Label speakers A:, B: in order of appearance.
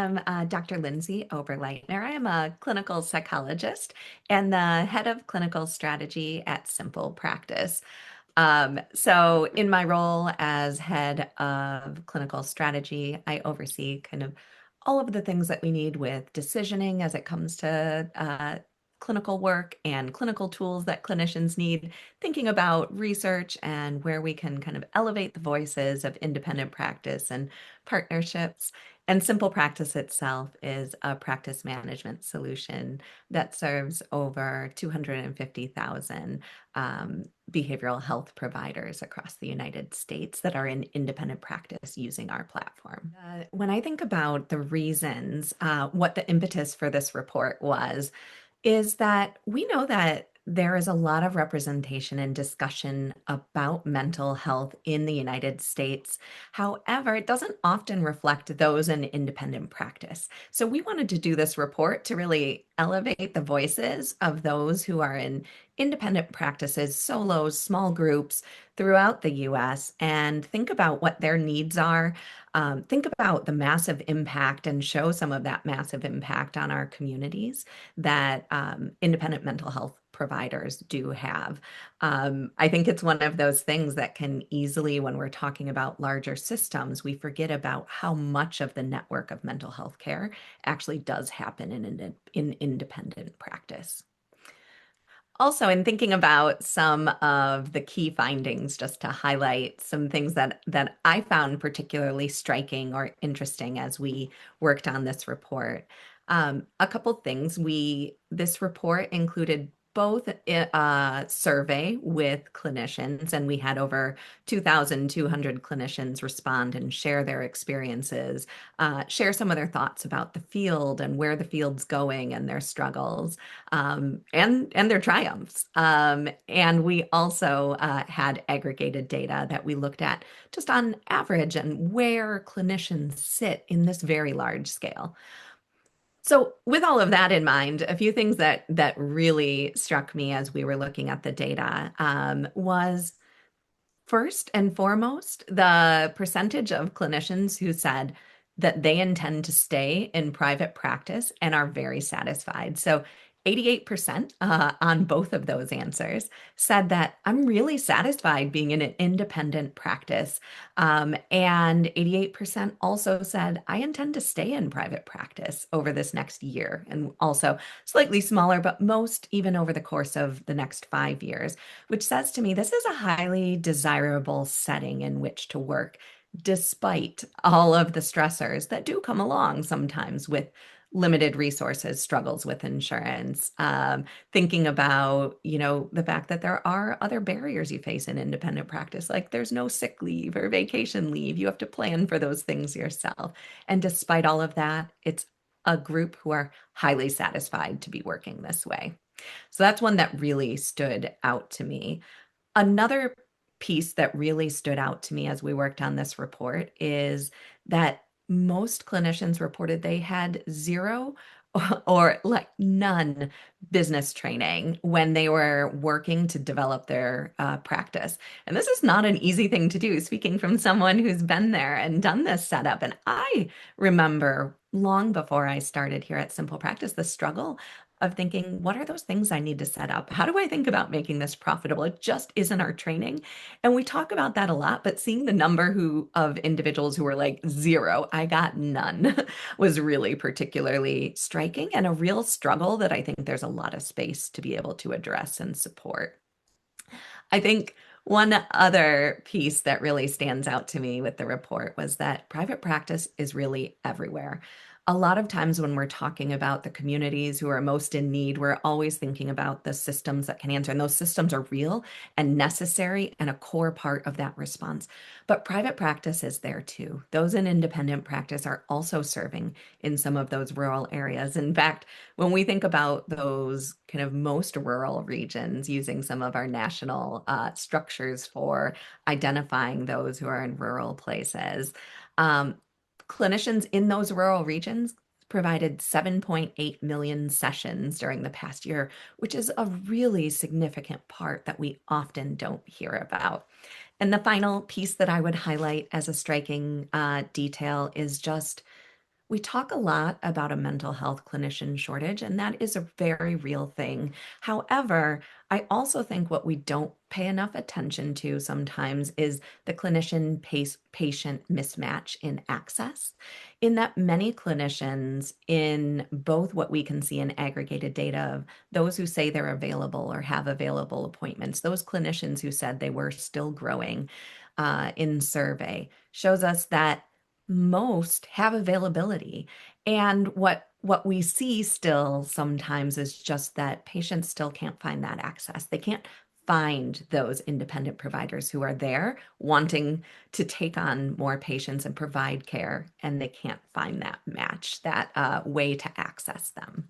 A: am Dr. Lindsay Oberleitner. I am a clinical psychologist and the head of clinical strategy at SimplePractice. So in my role as head of clinical strategy, I oversee kind of all of the things that we need with decisioning as it comes to clinical work and clinical tools that clinicians need, thinking about research and where we can kind of elevate the voices of independent practice and partnerships. And Simple Practice itself is a practice management solution that serves over 250,000 behavioral health providers across the United States that are in independent practice using our platform. When I think about the reasons, what the impetus for this report was, is that we know that there is a lot of representation and discussion about mental health in the United States. However, it doesn't often reflect those in independent practice. So we wanted to do this report to really elevate the voices of those who are in independent practices, solos, small groups throughout the US, and think about what their needs are. Think about the massive impact and show some of that massive impact on our communities that independent mental health providers do have. I think it's one of those things that can easily, when we're talking about larger systems, we forget about how much of the network of mental health care actually does happen in independent practice. Also, in thinking about some of the key findings, just to highlight some things that I found particularly striking or interesting as we worked on this report. A couple things. This report included both a survey with clinicians, and we had over 2,200 clinicians respond and share their experiences, share some of their thoughts about the field and where the field's going and their struggles, and their triumphs. And we also had aggregated data that we looked at just on average and where clinicians sit in this very large scale. So with all of that in mind, a few things that really struck me as we were looking at the data was first and foremost, the percentage of clinicians who said that they intend to stay in private practice and are very satisfied. So 88% on both of those answers said that I'm really satisfied being in an independent practice. And 88% also said, I intend to stay in private practice over this next year, and also slightly smaller, but most even over the course of the next 5 years, which says to me this is a highly desirable setting in which to work, despite all of the stressors that do come along sometimes with limited resources, struggles with insurance, thinking about, the fact that there are other barriers you face in independent practice, like there's no sick leave or vacation leave. You have to plan for those things yourself. And despite all of that, it's a group who are highly satisfied to be working this way. So that's one that really stood out to me. Another piece that really stood out to me as we worked on this report is that most clinicians reported they had zero or like none business training when they were working to develop their practice. And this is not an easy thing to do, speaking from someone who's been there and done this setup. And I remember long before I started here at Simple Practice, the struggle of thinking, what are those things I need to set up? How do I think about making this profitable? It just isn't our training. And we talk about that a lot, but seeing the number of individuals who were like zero, I got none, was really particularly striking and a real struggle that I think there's a lot of space to be able to address and support. I think one other piece that really stands out to me with the report was that private practice is really everywhere. A lot of times when we're talking about the communities who are most in need, we're always thinking about the systems that can answer, and those systems are real and necessary and a core part of that response. But private practice is there too. Those in independent practice are also serving in some of those rural areas. In fact, when we think about those kind of most rural regions, using some of our national structures for identifying those who are in rural places, clinicians in those rural regions provided 7.8 million sessions during the past year, which is a really significant part that we often don't hear about. And the final piece that I would highlight as a striking detail is just We talk a lot about a mental health clinician shortage, and that is a very real thing. However, I also think what we don't pay enough attention to sometimes is the clinician patient mismatch in access, in that many clinicians, in both what we can see in aggregated data of those who say they're available or have available appointments, those clinicians who said they were still growing in survey, shows us that most have availability. And what we see still sometimes is just that patients still can't find that access. They can't find those independent providers who are there wanting to take on more patients and provide care, and they can't find that match, that way to access them.